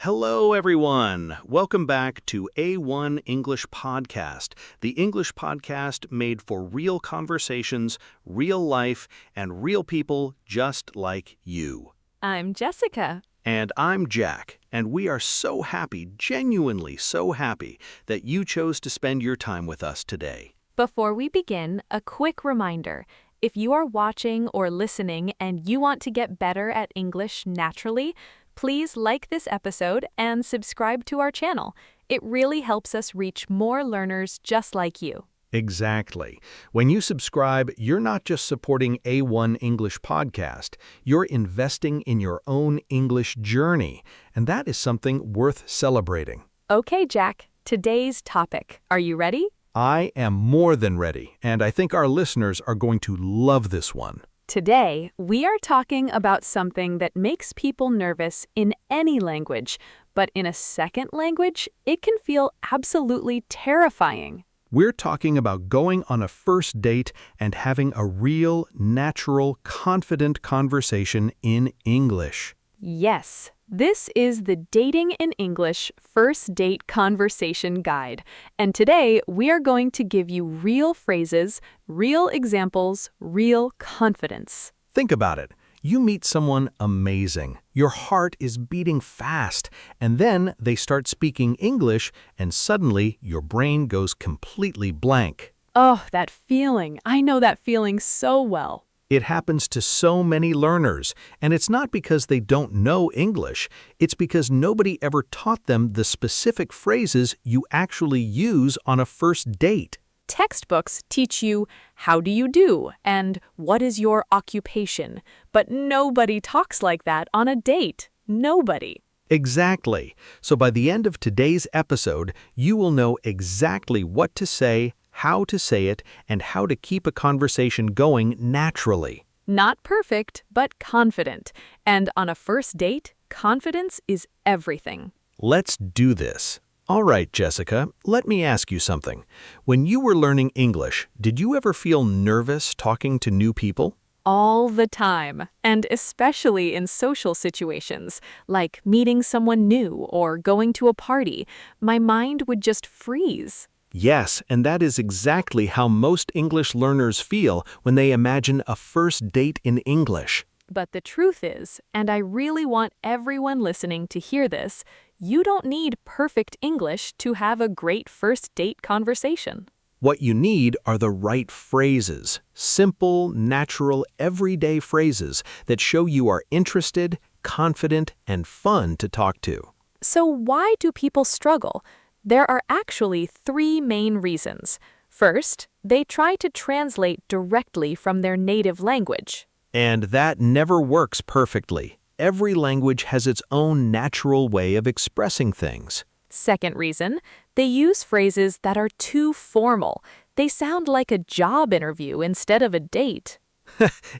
Hello, everyone. Welcome back to A1 English Podcast, the English podcast made for real conversations, real life, and real people just like you. I'm Jessica. And I'm Jack, and we are so happy, genuinely so happy, that you chose to spend your time with us today. Before we begin, a quick reminder. If you are watching or listening and you want to get better at English naturally, please like this episode and subscribe to our channel. It really helps us reach more learners just like you. Exactly. When you subscribe, you're not just supporting A1 English Podcast, you're investing in your own English journey, and that is something worth celebrating. Okay, Jack, today's topic. Are you ready? I am more than ready, and I think our listeners are going to love this one. Today, we are talking about something that makes people nervous in any language, but in a second language, it can feel absolutely terrifying. We're talking about going on a first date and having a real, natural, confident conversation in English. Yes, this is the Dating in English First Date Conversation Guide. And today, we are going to give you real phrases, real examples, real confidence. Think about it. You meet someone amazing. Your heart is beating fast, and then they start speaking English, and suddenly your brain goes completely blank. Oh, that feeling. I know that feeling so well. It happens to so many learners, and it's not because they don't know English. It's because nobody ever taught them the specific phrases you actually use on a first date. Textbooks teach you how do you do and what is your occupation, but nobody talks like that on a date. Nobody. Exactly. So by the end of today's episode, you will know exactly what to say, how to say it, and how to keep a conversation going naturally. Not perfect, but confident. And on a first date, confidence is everything. Let's do this. All right, Jessica, let me ask you something. When you were learning English, did you ever feel nervous talking to new people? All the time, and especially in social situations, like meeting someone new or going to a party, my mind would just freeze. Yes, and that is exactly how most English learners feel when they imagine a first date in English. But the truth is, and I really want everyone listening to hear this, you don't need perfect English to have a great first date conversation. What you need are the right phrases, simple, natural, everyday phrases that show you are interested, confident, and fun to talk to. So why do people struggle? There are actually three main reasons. First, they try to translate directly from their native language. And that never works perfectly. Every language has its own natural way of expressing things. Second reason, they use phrases that are too formal. They sound like a job interview instead of a date.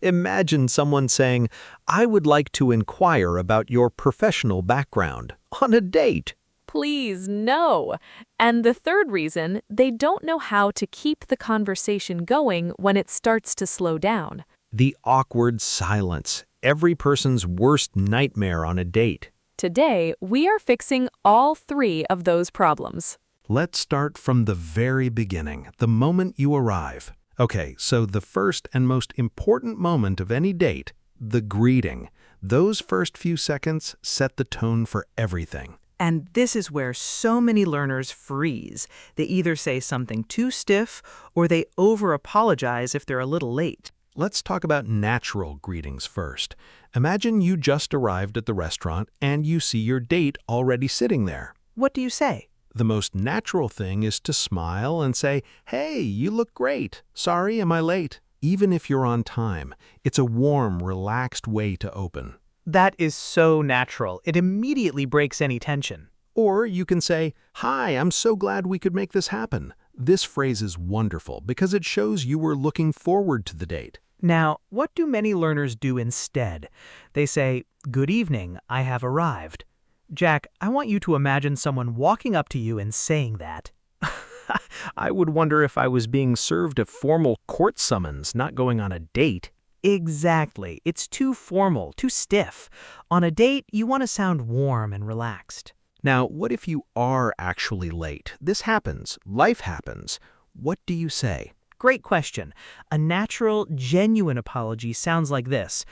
Imagine someone saying, "I would like to inquire about your professional background," on a date. Please, no. And the third reason, they don't know how to keep the conversation going when it starts to slow down. The awkward silence, every person's worst nightmare on a date. Today, we are fixing all three of those problems. Let's start from the very beginning, the moment you arrive. Okay, so the first and most important moment of any date, the greeting. Those first few seconds set the tone for everything. And this is where so many learners freeze. They either say something too stiff or they over-apologize if they're a little late. Let's talk about natural greetings first. Imagine you just arrived at the restaurant and you see your date already sitting there. What do you say? The most natural thing is to smile and say, "Hey, you look great. Sorry, am I late?" Even if you're on time, it's a warm, relaxed way to open. That is so natural. It immediately breaks any tension. Or you can say, "Hi, I'm so glad we could make this happen." This phrase is wonderful because it shows you were looking forward to the date. Now, what do many learners do instead? They say, "Good evening, I have arrived." Jack, I want you to imagine someone walking up to you and saying that. I would wonder if I was being served a formal court summons, not going on a date. Exactly. It's too formal, too stiff. On a date, you want to sound warm and relaxed. Now, what if you are actually late? This happens. Life happens. What do you say? Great question. A natural, genuine apology sounds like this.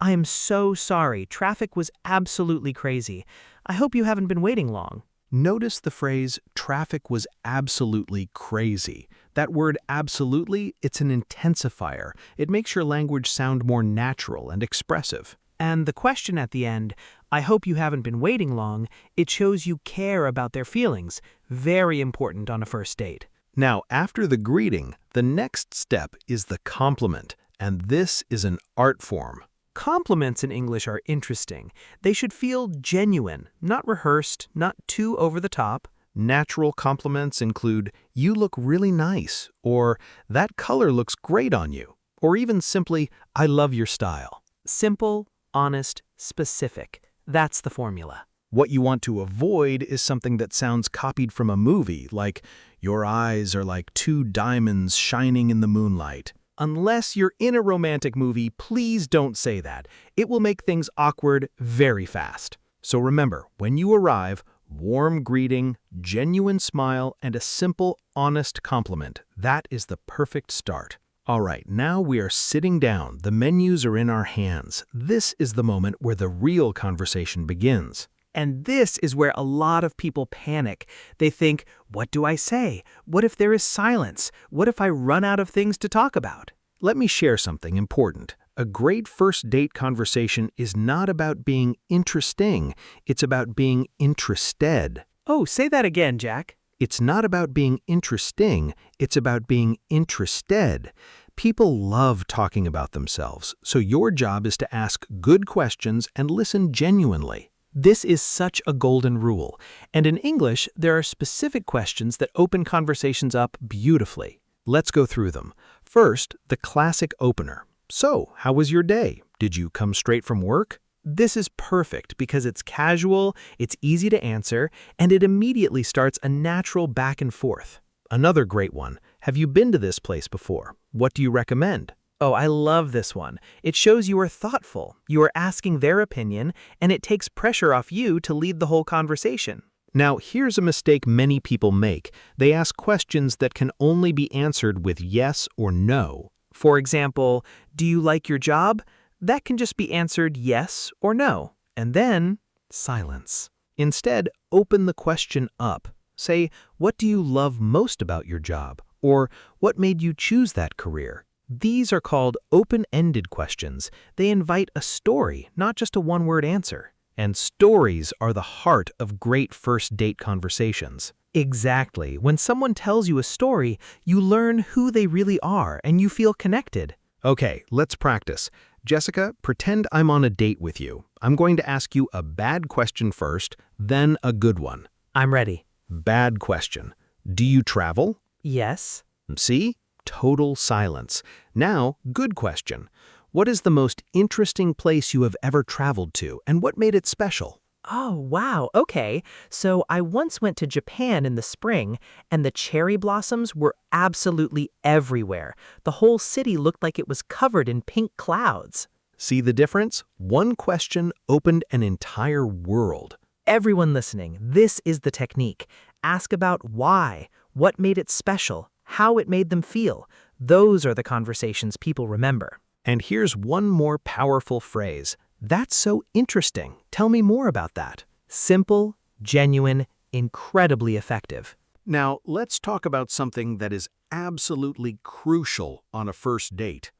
I am so sorry. Traffic was absolutely crazy. I hope you haven't been waiting long. Notice the phrase, traffic was absolutely crazy. That word absolutely, it's an intensifier. It makes your language sound more natural and expressive. And the question at the end, I hope you haven't been waiting long, it shows you care about their feelings. Very important on a first date. Now, after the greeting, the next step is the compliment, and this is an art form. Compliments in English are interesting. They should feel genuine, not rehearsed, not too over the top. Natural compliments include, you look really nice, or that color looks great on you, or even simply, I love your style. Simple, honest, specific. That's the formula. What you want to avoid is something that sounds copied from a movie, like, your eyes are like two diamonds shining in the moonlight. Unless you're in a romantic movie, please don't say that. It will make things awkward very fast. So remember, when you arrive, warm greeting, genuine smile, and a simple, honest compliment. That is the perfect start. All right, now we are sitting down. The menus are in our hands. This is the moment where the real conversation begins. And this is where a lot of people panic. They think, what do I say? What if there is silence? What if I run out of things to talk about? Let me share something important. A great first date conversation is not about being interesting. It's about being interested. Oh, say that again, Jack. It's not about being interesting. It's about being interested. People love talking about themselves, so your job is to ask good questions and listen genuinely. This is such a golden rule, and in English, there are specific questions that open conversations up beautifully. Let's go through them. First, the classic opener. So, how was your day? Did you come straight from work? This is perfect because it's casual, it's easy to answer, and it immediately starts a natural back and forth. Another great one. Have you been to this place before? What do you recommend? Oh, I love this one. It shows you are thoughtful, you are asking their opinion, and it takes pressure off you to lead the whole conversation. Now, here's a mistake many people make. They ask questions that can only be answered with yes or no. For example, do you like your job? That can just be answered yes or no, and then silence. Instead, open the question up. Say, what do you love most about your job? Or what made you choose that career? These are called open-ended questions. They invite a story, not just a one-word answer. And stories are the heart of great first date conversations. Exactly. When someone tells you a story, you learn who they really are and you feel connected. Okay, let's practice. Jessica, pretend I'm on a date with you. I'm going to ask you a bad question first, then a good one. I'm ready. Bad question. Do you travel? Yes. See? Total silence. Now, good question. What is the most interesting place you have ever traveled to, and what made it special? Oh, wow. Okay. So I once went to Japan in the spring, and the cherry blossoms were absolutely everywhere. The whole city looked like it was covered in pink clouds. See the difference? One question opened an entire world. Everyone listening, this is the technique. Ask about why, what made it special, how it made them feel. Those are the conversations people remember. And here's one more powerful phrase. That's so interesting. Tell me more about that. Simple, genuine, incredibly effective. Now, let's talk about something that is absolutely crucial on a first date.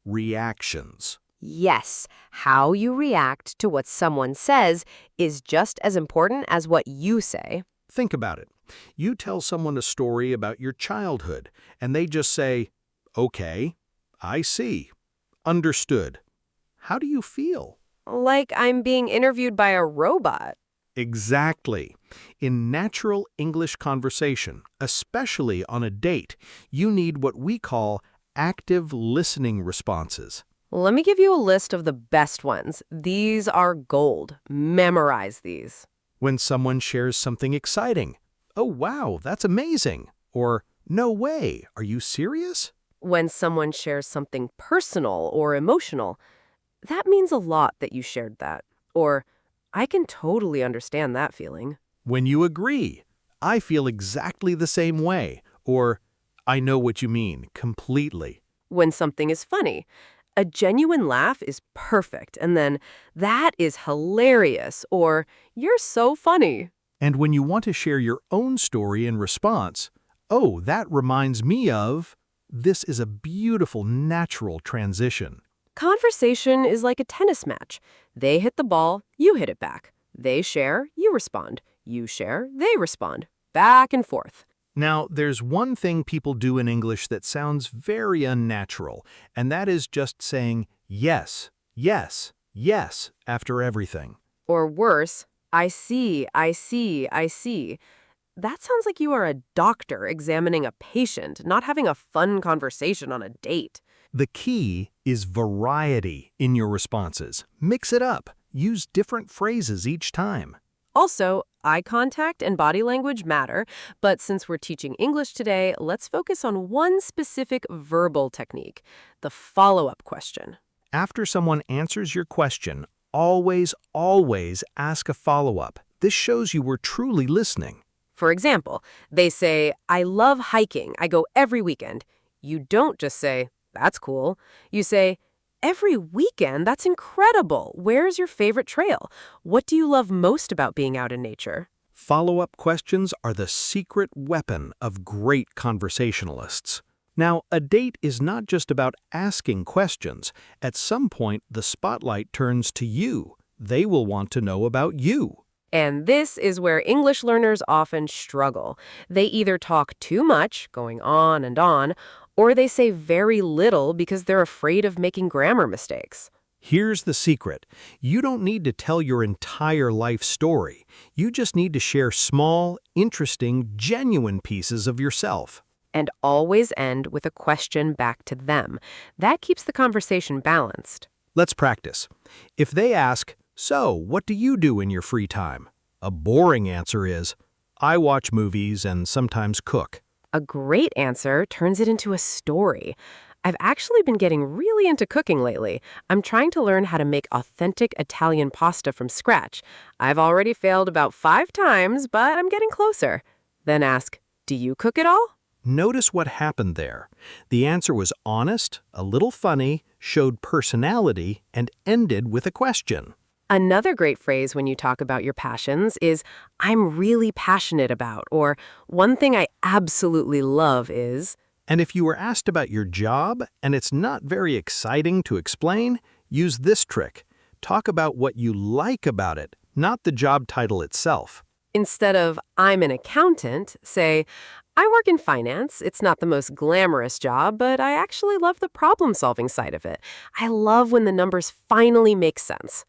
Reactions. Yes, how you react to what someone says is just as important as what you say. Think about it. You tell someone a story about your childhood, and they just say, okay, I see, understood. How do you feel? Like I'm being interviewed by a robot. Exactly. In natural English conversation, especially on a date, you need what we call active listening responses. Let me give you a list of the best ones. These are gold. Memorize these. When someone shares something exciting, oh wow, that's amazing. Or, no way, are you serious? When someone shares something personal or emotional, that means a lot that you shared that. Or, I can totally understand that feeling. When you agree, I feel exactly the same way, or I know what you mean completely. When something is funny, a genuine laugh is perfect, and then, that is hilarious, or you're so funny. And when you want to share your own story in response, oh, that reminds me of, this is a beautiful natural transition. Conversation is like a tennis match. They hit the ball, you hit it back. They share, you respond. You share, they respond. Back and forth. Now, there's one thing people do in English that sounds very unnatural, and that is just saying yes, yes, yes after everything. Or worse, I see, I see, I see. That sounds like you are a doctor examining a patient, not having a fun conversation on a date. The key is variety in your responses. Mix it up. Use different phrases each time. Also, eye contact and body language matter, but since we're teaching English today, let's focus on one specific verbal technique, the follow-up question. After someone answers your question, always, always ask a follow-up. This shows you were truly listening. For example, they say, I love hiking. I go every weekend. You don't just say, that's cool. You say, every weekend? That's incredible. Where's your favorite trail? What do you love most about being out in nature? Follow-up questions are the secret weapon of great conversationalists. Now, a date is not just about asking questions. At some point, the spotlight turns to you. They will want to know about you. And this is where English learners often struggle. They either talk too much, going on, or they say very little because they're afraid of making grammar mistakes. Here's the secret. You don't need to tell your entire life story. You just need to share small, interesting, genuine pieces of yourself. And always end with a question back to them. That keeps the conversation balanced. Let's practice. If they ask, so, what do you do in your free time? A boring answer is, I watch movies and sometimes cook. A great answer turns it into a story. I've actually been getting really into cooking lately. I'm trying to learn how to make authentic Italian pasta from scratch. I've already failed about 5 times, but I'm getting closer. Then ask, do you cook at all? Notice what happened there. The answer was honest, a little funny, showed personality, and ended with a question. Another great phrase when you talk about your passions is, I'm really passionate about, or one thing I absolutely love is... And if you were asked about your job and it's not very exciting to explain, use this trick. Talk about what you like about it, not the job title itself. Instead of, I'm an accountant, say, I work in finance. It's not the most glamorous job, but I actually love the problem-solving side of it. I love when the numbers finally make sense.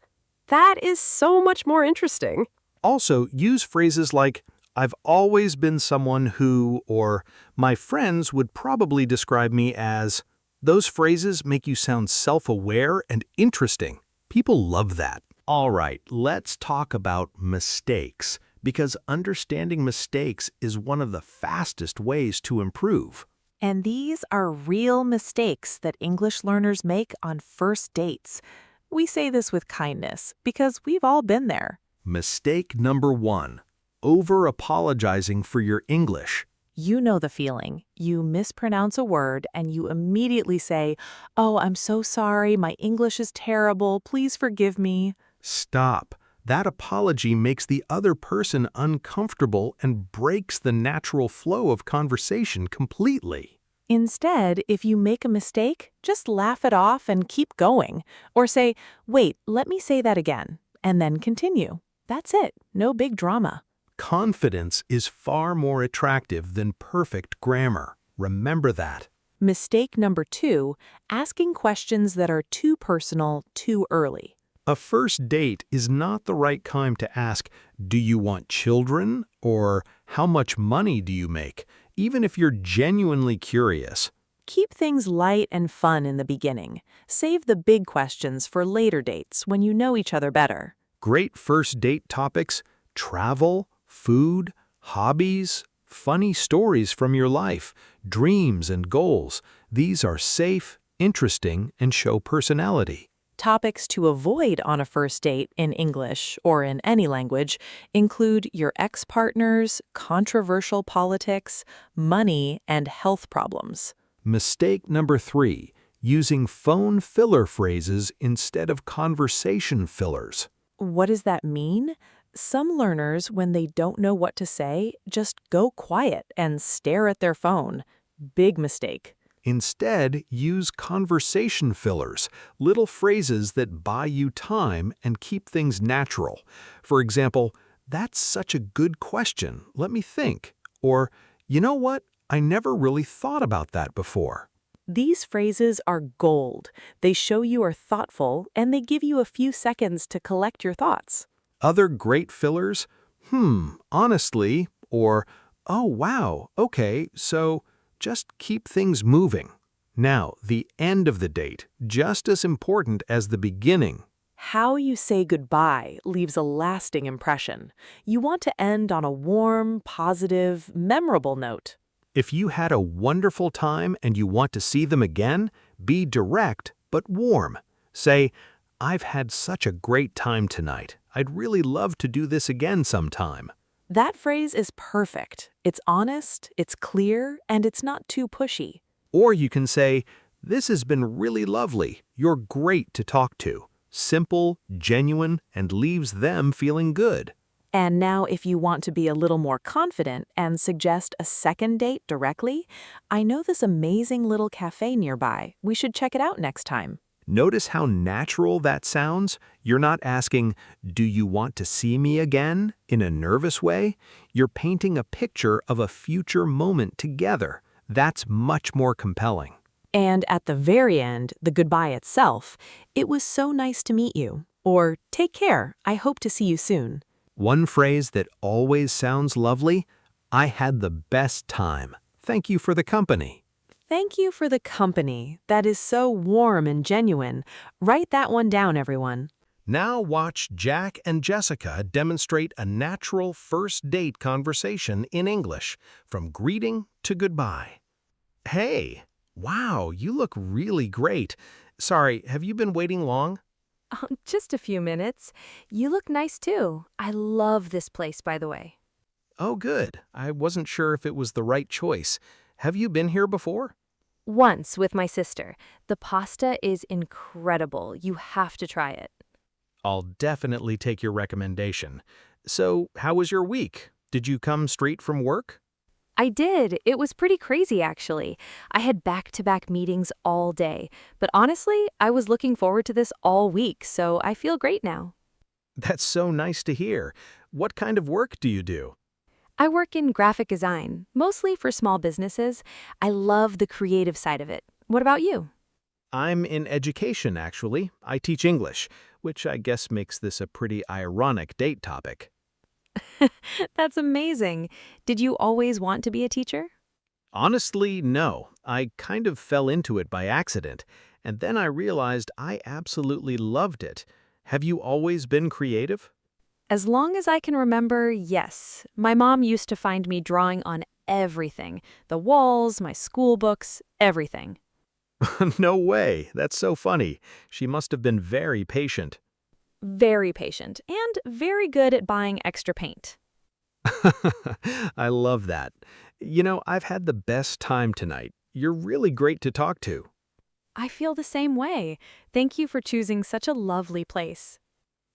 That is so much more interesting. Also, use phrases like, I've always been someone who, or my friends would probably describe me as. Those phrases make you sound self-aware and interesting. People love that. All right, let's talk about mistakes, because understanding mistakes is one of the fastest ways to improve. And these are real mistakes that English learners make on first dates. We say this with kindness because we've all been there. Mistake number 1, over-apologizing for your English. You know the feeling. You mispronounce a word and you immediately say, oh, I'm so sorry, my English is terrible, please forgive me. Stop. That apology makes the other person uncomfortable and breaks the natural flow of conversation completely. Instead, if you make a mistake, just laugh it off and keep going. Or say, wait, let me say that again, and then continue. That's it. No big drama. Confidence is far more attractive than perfect grammar. Remember that. Mistake number 2, asking questions that are too personal too early. A first date is not the right time to ask, do you want children? Or how much money do you make? Even if you're genuinely curious. Keep things light and fun in the beginning. Save the big questions for later dates when you know each other better. Great first date topics: travel, food, hobbies, funny stories from your life, dreams and goals. These are safe, interesting, and show personality. Topics to avoid on a first date in English or in any language include your ex-partners, controversial politics, money, and health problems. Mistake number 3, using phone filler phrases instead of conversation fillers. What does that mean? Some learners, when they don't know what to say, just go quiet and stare at their phone. Big mistake. Instead, use conversation fillers, little phrases that buy you time and keep things natural. For example, "That's such a good question. Let me think." Or, "You know what? I never really thought about that before." These phrases are gold. They show you are thoughtful, and they give you a few seconds to collect your thoughts. Other great fillers, honestly, or "Oh, wow, okay, so..." Just keep things moving. Now, the end of the date, just as important as the beginning. How you say goodbye leaves a lasting impression. You want to end on a warm, positive, memorable note. If you had a wonderful time and you want to see them again, be direct but warm. Say, "I've had such a great time tonight. I'd really love to do this again sometime." That phrase is perfect. It's honest, it's clear, and it's not too pushy. Or you can say, "This has been really lovely. You're great to talk to." Simple, genuine, and leaves them feeling good. And now, if you want to be a little more confident and suggest a second date directly, I know this amazing little cafe nearby. We should check it out next time. Notice how natural that sounds? You're not asking, "Do you want to see me again?" in a nervous way. You're painting a picture of a future moment together. That's much more compelling. And at the very end, the goodbye itself, "It was so nice to meet you," or "Take care, I hope to see you soon." One phrase that always sounds lovely: "I had the best time. Thank you for the company." Thank you for the company. That is so warm and genuine. Write that one down, everyone. Now watch Jack and Jessica demonstrate a natural first date conversation in English, from greeting to goodbye. "Hey, wow, you look really great. Sorry, have you been waiting long?" Oh, just a few minutes. You look nice too. I love this place, by the way. "Oh, good. I wasn't sure if it was the right choice. Have you been here before?" Once with my sister. The pasta is incredible. You have to try it. "I'll definitely take your recommendation. So, how was your week? Did you come straight from work?" I did. It was pretty crazy, actually. I had back-to-back meetings all day. But honestly, I was looking forward to this all week, so I feel great now. That's so nice to hear. What kind of work do you do? I work in graphic design, mostly for small businesses. I love the creative side of it. What about you? I'm in education, actually. I teach English, which I guess makes this a pretty ironic date topic. That's amazing. Did you always want to be a teacher? Honestly, no. I kind of fell into it by accident, and then I realized I absolutely loved it. Have you always been creative? As long as I can remember, yes. My mom used to find me drawing on everything. The walls, my school books, everything. No way. That's so funny. She must have been very patient. Very patient and very good at buying extra paint. I love that. You know, I've had the best time tonight. You're really great to talk to. I feel the same way. Thank you for choosing such a lovely place.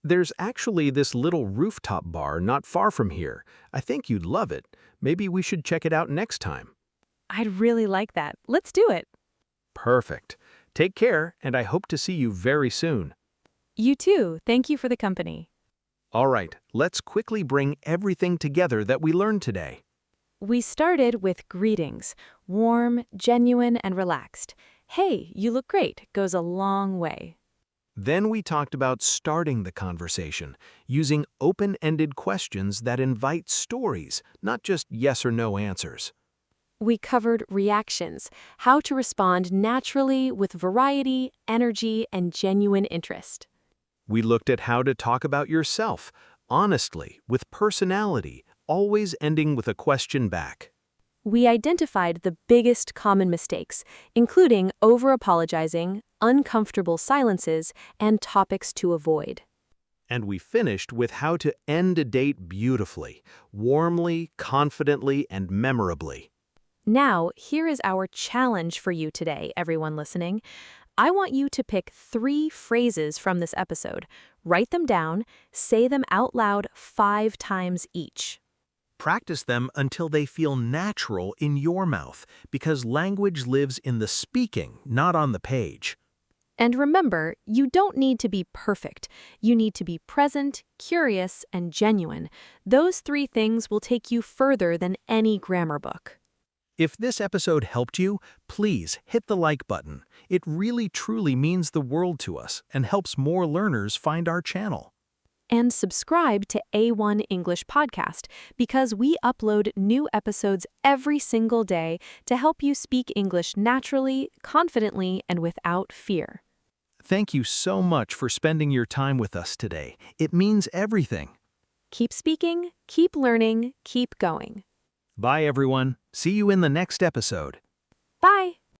There's actually this little rooftop bar not far from here. I think you'd love it. Maybe we should check it out next time. I'd really like that. Let's do it. Perfect. Take care, and I hope to see you very soon. You too. Thank you for the company. All right, let's quickly bring everything together that we learned today. We started with greetings, warm, genuine, and relaxed. "Hey, you look great" goes a long way. Then we talked about starting the conversation, using open-ended questions that invite stories, not just yes or no answers. We covered reactions, how to respond naturally with variety, energy, and genuine interest. We looked at how to talk about yourself, honestly, with personality, always ending with a question back. We identified the biggest common mistakes, including over-apologizing, uncomfortable silences, and topics to avoid. And we finished with how to end a date beautifully, warmly, confidently, and memorably. Now, here is our challenge for you today, everyone listening. I want you to pick 3 phrases from this episode, write them down, say them out loud 5 times each. Practice them until they feel natural in your mouth, because language lives in the speaking, not on the page. And remember, you don't need to be perfect. You need to be present, curious, and genuine. Those 3 things will take you further than any grammar book. If this episode helped you, please hit the like button. It really truly means the world to us and helps more learners find our channel. And subscribe to A1 English Podcast because we upload new episodes every single day to help you speak English naturally, confidently, and without fear. Thank you so much for spending your time with us today. It means everything. Keep speaking, keep learning, keep going. Bye, everyone. See you in the next episode. Bye!